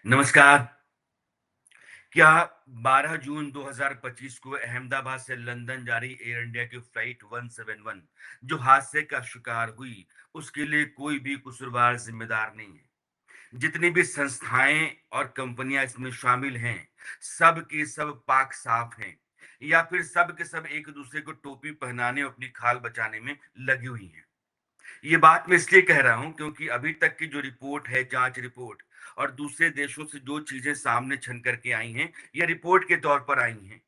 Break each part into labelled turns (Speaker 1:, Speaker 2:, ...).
Speaker 1: नमस्कार। क्या 12 जून 2025 को अहमदाबाद से लंदन जारी एयर इंडिया की फ्लाइट 171 जो हादसे का शिकार हुई, उसके लिए कोई भी कसूरवार जिम्मेदार नहीं है। जितनी भी संस्थाएं और कंपनियां इसमें शामिल हैं, सब की सब पाक साफ हैं या फिर सब के सब एक दूसरे को टोपी पहनाने और अपनी खाल बचाने में लगी हुई हैं। ये बात मैं इसलिए कह रहा हूं क्योंकि अभी तक की जो रिपोर्ट है, जांच रिपोर्ट और दूसरे देशों से जो चीजें सामने छन करके आई हैं, या रिपोर्ट के तौर पर आई हैं,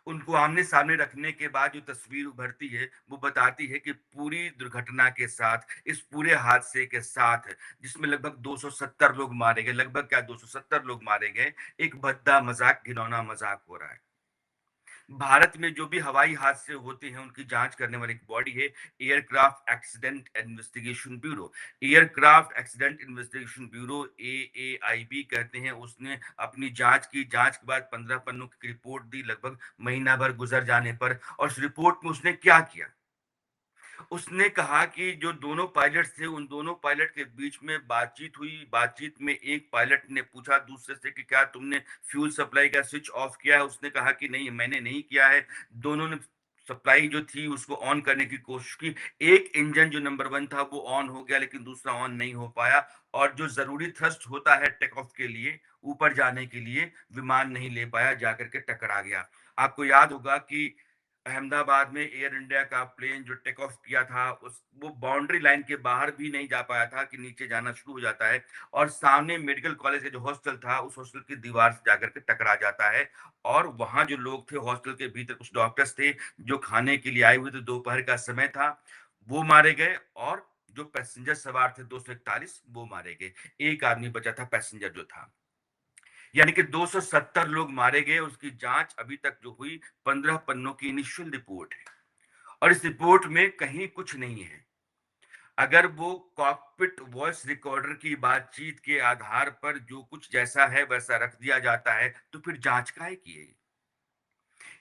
Speaker 1: उनको आमने सामने रखने के बाद जो तस्वीर उभरती है, वो बताती है कि पूरी दुर्घटना के साथ, इस पूरे हादसे के साथ, जिसमें लगभग 270 लोग मारे गए, लगभग क्या 270 लोग मारे गए, एक भद्दा मजाक, घिनौना मजाक हो रहा है। भारत में जो भी हवाई हादसे होते हैं, उनकी जांच करने वाली एक बॉडी है, aircraft accident investigation bureau. Aircraft accident investigation bureau, AAIB कहते हैं। उसने अपनी जांच की, जांच के बाद 15 पन्नों की रिपोर्ट दी, लगभग महीना भर गुजर जाने पर। और उस रिपोर्ट में उसने क्या किया, उसने कहा कि जो दोनों पायलट्स थे, उन दोनों पायलट के बीच में बातचीत हुई। बातचीत में एक पायलट ने पूछा दूसरे से कि क्या तुमने फ्यूल सप्लाई का स्विच ऑफ किया है? उसने कहा कि नहीं, मैंने नहीं किया है। दोनों ने सप्लाई जो थी उसको ऑन करने की कोशिश की। एक इंजन जो नंबर 1 था वो ऑन हो गया, लेकिन दूसरा ऑन नहीं हो पाया। और जो ज़रूरी थ्रस्ट होता है टेक ऑफ के लिए, ऊपर जाने के लिए, विमान नहीं ले पाया, जाकर के टकरा गया। आपको याद होगा कि अहमदाबाद में एयर इंडिया का प्लेन जो टेक ऑफ किया था, उस वो बाउंड्री लाइन के बाहर भी नहीं जा पाया था कि नीचे जाना शुरू हो जाता है, और सामने मेडिकल कॉलेज का जो हॉस्टल था, उस हॉस्टल की दीवार से जाकर के टकरा जाता है। और वहां जो लोग थे हॉस्टल के भीतर, कुछ डॉक्टर्स थे जो खाने के लिए आए हुए थे, दोपहर का समय था, वो मारे गए। और जो पैसेंजर सवार थे 241, वो मारे गए। एक आदमी बचा था, पैसेंजर जो था। यानी कि 270 लोग मारे गए। उसकी जांच अभी तक जो हुई, 15 पन्नों की इनिशियल रिपोर्ट है। और इस रिपोर्ट में कहीं कुछ नहीं है। अगर वो कॉकपिट वॉइस रिकॉर्डर की बातचीत के आधार पर जो कुछ जैसा है वैसा रख दिया जाता है, तो फिर जांच काहे की है?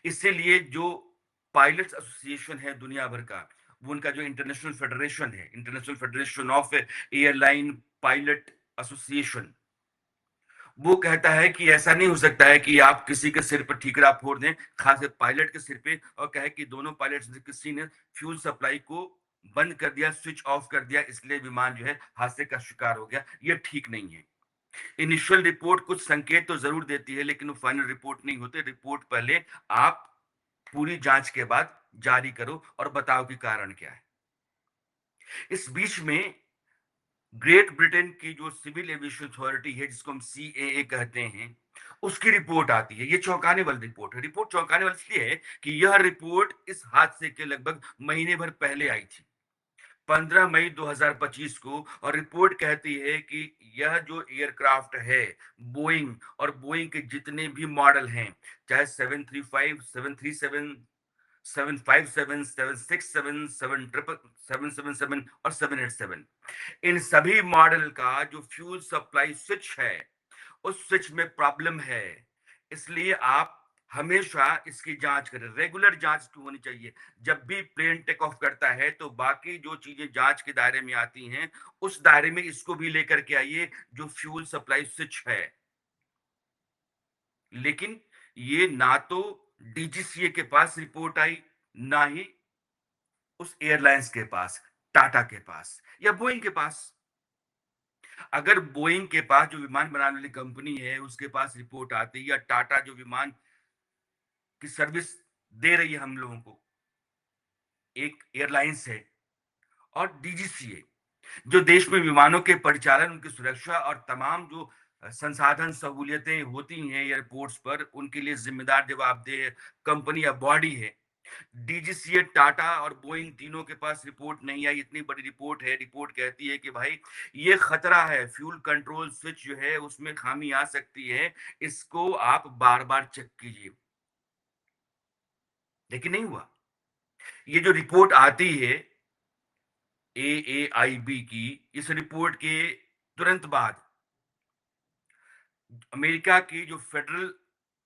Speaker 1: इसीलिए जो पायलट्स एसोसिएशन है दुनिया भर का, वो उनका जो इंटरनेशनल फेडरेशन है, international federation of airline pilot association, वो कहता है कि ऐसा नहीं हो सकता है कि आप किसी के सिर पर ठीकरा फोड़ दें, खासकर पायलट के सिर पे, और कहे कि दोनों पायलट में किसी ने फ्यूल सप्लाई को बंद कर दिया, स्विच ऑफ कर दिया, इसलिए विमान जो है हादसे का शिकार हो गया। ये ठीक नहीं है। इनिशियल रिपोर्ट कुछ संकेत तो जरूर देती है, लेकिन वो फाइनल रिपोर्ट नहीं होते। रिपोर्ट पहले आप पूरी जांच के बाद जारी करो और बताओ कि कारण क्या है। इस बीच में ग्रेट ब्रिटेन की जो सिविल एविएशन अथॉरिटी है, जिसको हम सीएए कहते हैं, उसकी रिपोर्ट आती है। ये चौंकाने वाली रिपोर्ट है। रिपोर्ट चौंकाने वाली इसलिए है कि यह रिपोर्ट इस हादसे के लगभग महीने भर पहले आई थी, 15 मई 2025 को। और रिपोर्ट कहती है कि यह जो एयरक्राफ्ट है, बोइंग, और बोइंग के जितने भी मॉडल हैं, चाहे 735, 737, 757, 767, 777 और 787, इन सभी मॉडल का जो फ्यूल सप्लाई स्विच है, उस स्विच में प्रॉब्लम है। इसलिए आप हमेशा इसकी जांच करें। रेगुलर जांच क्यों होनी चाहिए? जब भी प्लेन टेक ऑफ करता है, तो बाकी जो चीजें जांच के दायरे में आती हैं, उस दायरे में इसको भी लेकर के आइए, जो फ्यूल सप्लाई स्विच है। लेकिन ये ना तो डीजीसीए के पास रिपोर्ट आई, ना ही उस एयरलाइंस के पास, टाटा के पास या बोइंग के पास। अगर बोइंग के पास, जो विमान बनाने वाली कंपनी है, उसके पास रिपोर्ट आती, या टाटा जो विमान की सर्विस दे रही है हम लोगों को, एक एयरलाइंस है, और डीजीसीए जो देश में विमानों के परिचालन, उनकी सुरक्षा और तमाम जो संसाधन सहूलियतें होती हैं एयरपोर्ट्स पर, उनके लिए जिम्मेदार जवाबदेह कंपनी या बॉडी है। डीजीसीए, टाटा और बोइंग, तीनों के पास रिपोर्ट नहीं आई। इतनी बड़ी रिपोर्ट है। रिपोर्ट कहती है कि भाई, ये खतरा है, फ्यूल कंट्रोल स्विच जो है उसमें खामी आ सकती है, इसको आप बार बार चेक कीजिए। लेकिन नहीं हुआ। ये जो रिपोर्ट आती है एएआईबी की, इस रिपोर्ट के तुरंत बाद अमेरिका की जो फेडरल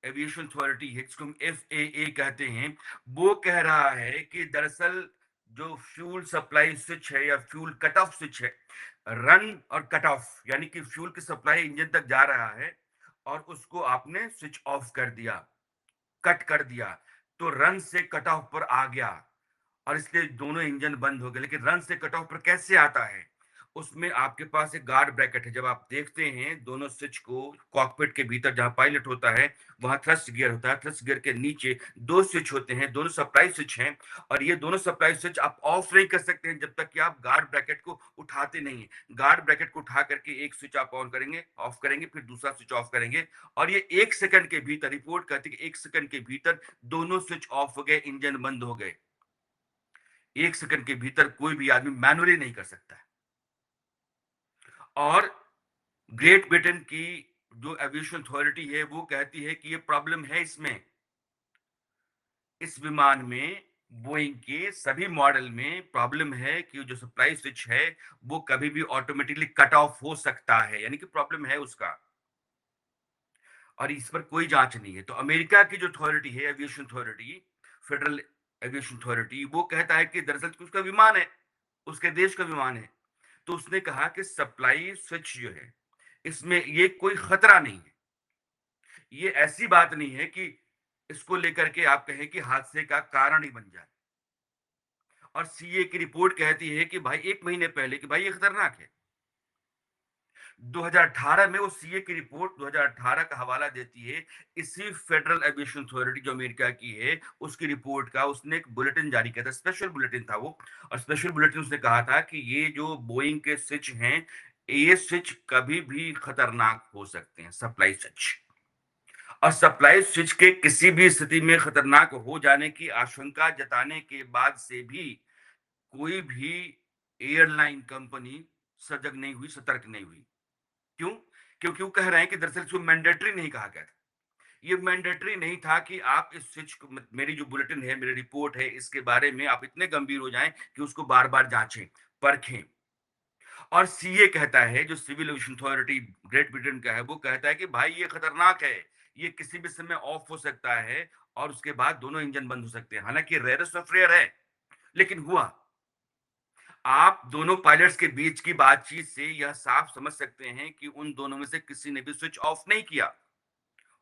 Speaker 1: एविएशन अथॉरिटी है, जिसको हम एफएए कहते हैं, वो कह रहा है कि दरअसल जो फ्यूल सप्लाई स्विच है, या फ्यूल कट ऑफ स्विच है, रन और कट ऑफ, यानी कि फ्यूल की सप्लाई इंजन तक जा रहा है, और उसको आपने स्विच ऑफ कर दिया, कट कर दिया, तो रन से कट ऑफ पर आ गया और इसलिए दोनों इंजन बंद हो गए। लेकिन रन से कट ऑफ पर कैसे आता है? उसमें आपके पास एक गार्ड ब्रैकेट है। जब आप देखते हैं दोनों स्विच को कॉकपिट के भीतर जहाँ पायलट होता है, वहाँ थ्रस्ट गियर होता है। थ्रस्ट गियर के नीचे 2 स्विच होते हैं, दोनों सप्लाई स्विच हैं और ये दोनों सप्लाई स्विच आप ऑफ नहीं कर सकते हैं जब तक कि आप गार्ड ब्रैकेट को उठाते नहीं हैं। गार्ड ब्रैकेट को उठा करके एक स्विच आप ऑन करेंगे, ऑफ करेंगे, फिर दूसरा स्विच ऑफ करेंगे और ये 1 सेकंड के भीतर रिपोर्ट कहती है कि 1 सेकंड के भीतर दोनों स्विच ऑफ हो गए, इंजन बंद हो गए। 1 सेकंड के भीतर कोई भी आदमी मैनुअली नहीं कर सकता है। और ग्रेट ब्रिटेन की जो एविएशन अथॉरिटी है, वो कहती है कि ये प्रॉब्लम है इसमें, इस विमान में बोइंग के सभी मॉडल में प्रॉब्लम है कि जो सप्लाई स्विच है, वो कभी भी ऑटोमेटिकली कट ऑफ हो सकता है, यानी कि प्रॉब्लम है उसका और इस पर कोई जांच नहीं है। तो अमेरिका की जो अथॉरिटी है, aviation authority, federal aviation authority, वो कहता है कि दरअसल उसका विमान है, उसके देश का विमान है। तो उसने कहा कि सप्लाई स्विच जो है, इसमें ये कोई खतरा नहीं है। ये ऐसी बात नहीं है कि इसको लेकर के आप कहें कि हादसे का कारण ही बन जाए। और सीए की रिपोर्ट कहती है कि भाई 1 महीने पहले कि भाई ये खतरनाक है। 2018 में वो सीए की रिपोर्ट 2018 का हवाला देती है, इसी फेडरल एविएशन अथॉरिटी जो अमेरिका की है, उसकी रिपोर्ट का उसने एक बुलेटिन जारी किया था, स्पेशल बुलेटिन था वो। और स्पेशल बुलेटिन उसने कहा था कि ये जो बोइंग के स्विच हैं, ये स्विच कभी भी खतरनाक हो सकते हैं, सप्लाई स्विच। और सप्लाई स्विच के किसी भी स्थिति में खतरनाक हो जाने की आशंका जताने के बाद से भी कोई भी एयरलाइन कंपनी सजग नहीं हुई, सतर्क नहीं हुई। क्यों? क्योंकि वो कह रहे हैं कि दरअसल इसको मैंडेटरी नहीं कहा गया था। ये मैंडेटरी नहीं था कि आप इस स्विच को मेरी जो बुलेटिन है, मेरी रिपोर्ट है, इसके बारे में आप इतने गंभीर हो जाएँ कि उसको बार-बार जाँचें, परखें। और सीए कहता है, जो civil aviation authority Great Britain का है, वो कहता है कि भाई ये खतरनाक है, ये किसी भी समय ऑफ हो सकता है और उसके बाद दोनों इंजन बंद हो सकते हैं। हालाँकि रेयरेस्ट ऑफ रेयर है, लेकिन हुआ। आप दोनों पायलट्स के बीच की बातचीत से यह साफ समझ सकते हैं कि उन दोनों में से किसी ने भी स्विच ऑफ नहीं किया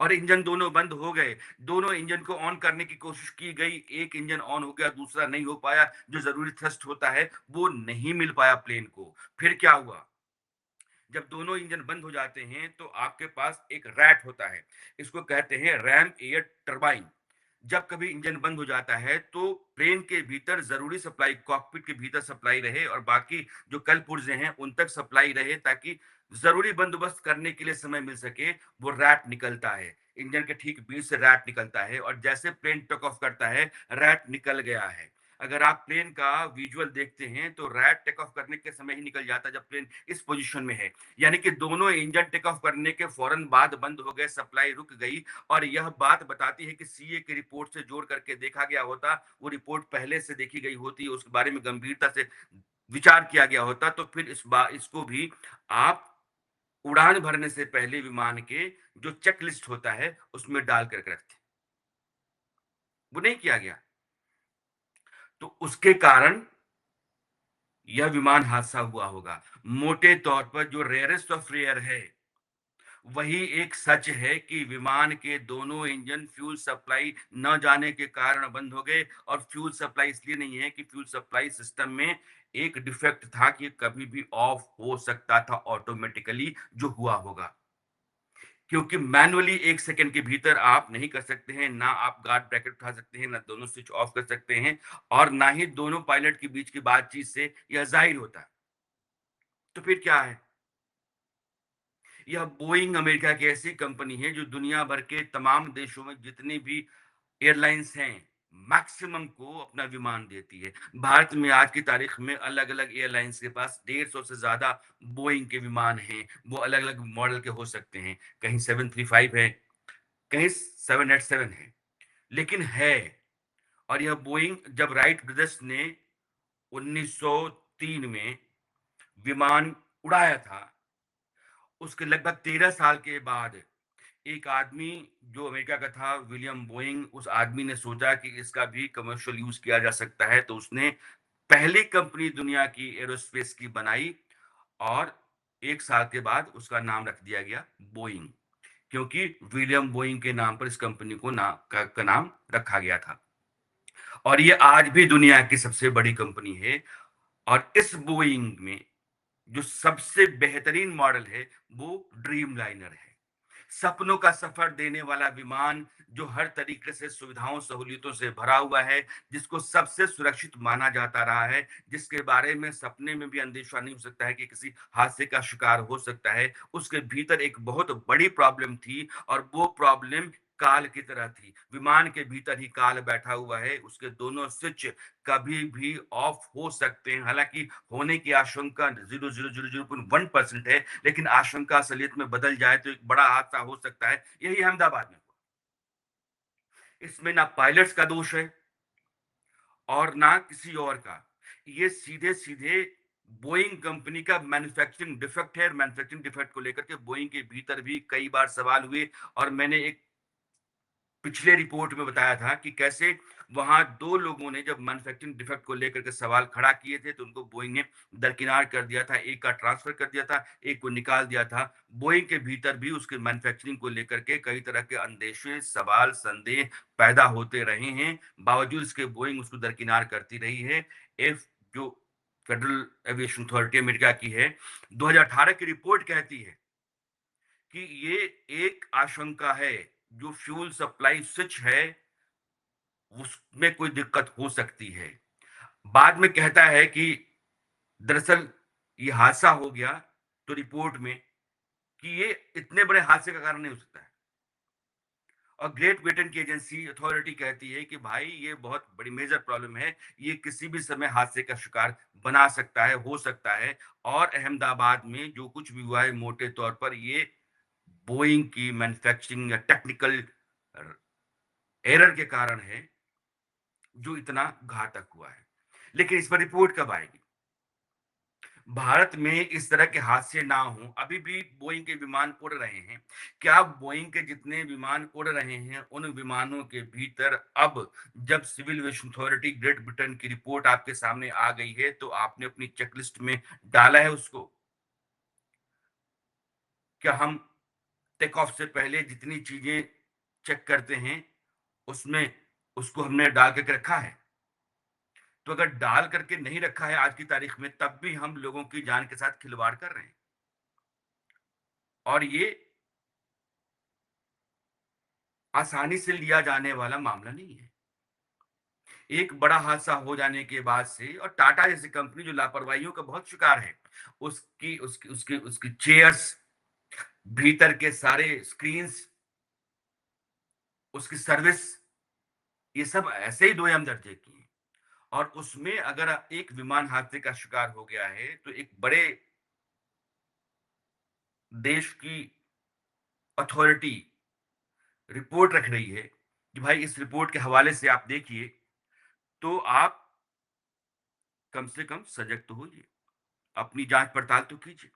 Speaker 1: और इंजन दोनों बंद हो गए। दोनों इंजन को ऑन करने की कोशिश की गई, एक इंजन ऑन हो गया, दूसरा नहीं हो पाया। जो ज़रूरी थ्रस्ट होता है, वो नहीं मिल पाया प्लेन को। फिर क्या हुआ? जब दोनों इंजन बंद हो जाते हैं तो आपके पास एक रैट होता है, इसको कहते हैं रैम एयर टरबाइन। जब कभी इंजन बंद हो जाता है तो प्लेन के भीतर जरूरी सप्लाई, कॉकपिट के भीतर सप्लाई रहे और बाकी जो कल पुर्जे हैं उन तक सप्लाई रहे, ताकि जरूरी बंदोबस्त करने के लिए समय मिल सके। वो रैट निकलता है, इंजन के ठीक बीच से रैट निकलता है और जैसे प्लेन टेक ऑफ करता है, रैट निकल गया है। अगर आप प्लेन का विजुअल देखते हैं तो रैट टेक ऑफ करने के समय ही निकल जाता है जब प्लेन इस पोजीशन में है। यानी कि दोनों इंजन टेक ऑफ करने के फौरन बाद बंद हो गए, सप्लाई रुक गई। और यह बात बताती है कि सीए की रिपोर्ट से जोड़ करके देखा गया होता, वो रिपोर्ट पहले से देखी गई होती, उसके बारे में गंभीरता से विचार किया गया होता, तो फिर इसको भी आप उड़ान भरने से पहले विमान के जो चेक लिस्ट होता है उसमें डाल करके रखते। वो नहीं किया गया, तो उसके कारण यह विमान हादसा हुआ होगा। मोटे तौर पर जो रेयरेस्ट ऑफ रेयर है, वही एक सच है कि विमान के दोनों इंजन फ्यूल सप्लाई न जाने के कारण बंद हो गए। और फ्यूल सप्लाई इसलिए नहीं है कि फ्यूल सप्लाई सिस्टम में एक डिफेक्ट था कि कभी भी ऑफ हो सकता था ऑटोमेटिकली, जो हुआ होगा। क्योंकि मैनुअली 1 सेकंड के भीतर आप नहीं कर सकते हैं, ना आप गार्ड ब्रैकेट उठा सकते हैं, ना दोनों स्विच ऑफ कर सकते हैं और ना ही दोनों पायलट के बीच की बातचीत से यह ज़ाहिर होता है। तो फिर क्या है? यह बोइंग अमेरिका की ऐसी कंपनी है जो दुनिया भर के तमाम देशों में जितनी भी एयरलाइंस हैं, मैक्सिमम को अपना विमान देती है। भारत में आज की तारीख में अलग-अलग एयरलाइंस के पास 150 से ज़्यादा बोइंग के विमान हैं। वो अलग-अलग मॉडल के हो सकते हैं। कहीं 735 है, कहीं 787 है, लेकिन है। और यह बोइंग, जब राइट ब्रदर्स ने 1903 में विमान उड़ाया था, उसके लगभग 13 साल के बाद एक आदमी जो अमेरिका का था, विलियम बोइंग, उस आदमी ने सोचा कि इसका भी कमर्शियल यूज किया जा सकता है, तो उसने पहली कंपनी दुनिया की एरोस्पेस की बनाई और 1 साल के बाद उसका नाम रख दिया गया बोइंग। क्योंकि विलियम बोइंग के नाम पर इस कंपनी को का नाम रखा गया था। और ये आज भी दुनिया की सबसे बड़ी कंपनी है। और इस बोइंग में जो सबसे बेहतरीन मॉडल है, वो ड्रीम लाइनर है। सपनों का सफर देने वाला विमान, जो हर तरीके से सुविधाओं, सहूलियतों से भरा हुआ है, जिसको सबसे सुरक्षित माना जाता रहा है, जिसके बारे में सपने में भी अंदेशा नहीं हो सकता है कि किसी हादसे का शिकार हो सकता है। उसके भीतर एक बहुत बड़ी प्रॉब्लम थी और वो प्रॉब्लम काल की तरह थी। विमान के भीतर ही काल बैठा हुआ है, उसके दोनों स्विच कभी भी ऑफ हो सकते हैं। हालाँकि होने की आशंका 0.00001% है, लेकिन आशंका असलियत में बदल जाए तो एक बड़ा हादसा हो सकता है। यही अहमदाबाद में हुआ। इसमें ना पायलट्स का दोष है और ना किसी और का। ये सीधे-सीधे बोइंग कंपनी का मैन्युफैक्चरिंग डिफेक्ट है। मैन्युफैक्चरिंग डिफेक्ट को लेकर के बोइंग के भीतर भी कई बार सवाल हुए और मैंने एक पिछले रिपोर्ट में बताया था कि कैसे वहां 2 लोगों ने जब मैन्युफैक्चरिंग डिफेक्ट को लेकर के सवाल खड़ा किए थे, तो उनको बोइंग ने दरकिनार कर दिया था। एक का ट्रांसफर कर दिया था, एक को निकाल दिया था। बोइंग के भीतर भी उसके मैन्युफैक्चरिंग को लेकर के कई तरह के अंदेशे, सवाल, संदेह पैदा होते रहे हैं। बावजूद इसके बोइंग उसको दरकिनार करती रही है। एफ जो फेडरल एविएशन अथॉरिटी अमेरिका की है, 2018 की रिपोर्ट कहती है कि ये एक आशंका है, जो फ्यूल सप्लाई स्विच है, उसमें कोई दिक्कत हो सकती है। बाद में कहता है कि दरअसल ये हादसा हो गया, तो रिपोर्ट में कि ये इतने बड़े हादसे का कारण नहीं हो सकता है। और ग्रेट ब्रिटेन की एजेंसी अथॉरिटी कहती है कि भाई ये बहुत बड़ी मेजर प्रॉब्लम है, ये किसी भी समय हादसे का शिकार बना सकता है, हो सकता है। और अहमदाबाद में जो कुछ भी हुआ है, मोटे तौर पर ये बोइंग की मैन्युफैक्चरिंग या टेक्निकल एरर के कारण है, जो इतना घातक हुआ है। लेकिन इस पर रिपोर्ट कब आएगी? भारत में इस तरह के हादसे ना हों, अभी भी बोइंग के विमान उड़ रहे हैं। क्या बोइंग के जितने विमान उड़ रहे हैं, उन विमानों के भीतर अब जब civil aviation authority Great Britain की रिपोर्ट आपके सामने आ गई है, तो आपने अपनी चेकलिस्ट में डाला है उसको? क्या हम टेक ऑफ से पहले जितनी चीजें चेक करते हैं, उसमें उसको हमने डाल करके रखा है? तो अगर डाल करके नहीं रखा है आज की तारीख में, तब भी हम लोगों की जान के साथ खिलवाड़ कर रहे हैं। और ये आसानी से लिया जाने वाला मामला नहीं है। एक बड़ा हादसा हो जाने के बाद से, और टाटा जैसी कंपनी जो लापरवाहियों का बहुत शिकार है, उसकी उसकी उसकी उसकी चेयर्स, भीतर के सारे स्क्रीन्स, उसकी सर्विस, ये सब ऐसे ही 2M दर्जे की हैं। और उसमें अगर एक विमान हादसे का शिकार हो गया है, तो एक बड़े देश की अथॉरिटी रिपोर्ट रख रही है कि भाई इस रिपोर्ट के हवाले से आप देखिए, तो आप कम से कम सजग तो होइए, अपनी जांच पड़ताल तो कीजिए।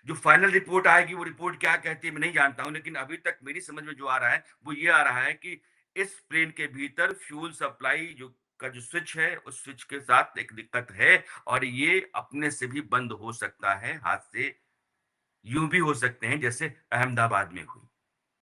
Speaker 1: जो फाइनल रिपोर्ट आएगी, वो रिपोर्ट क्या कहती है मैं नहीं जानता हूं, लेकिन अभी तक मेरी समझ में जो आ रहा है, वो ये आ रहा है कि इस प्लेन के भीतर फ्यूल सप्लाई जो स्विच है, उस स्विच के साथ एक दिक्कत है और ये अपने से भी बंद हो सकता है। हादसे यूं भी हो सकते हैं जैसे अहमदाबाद में हुई।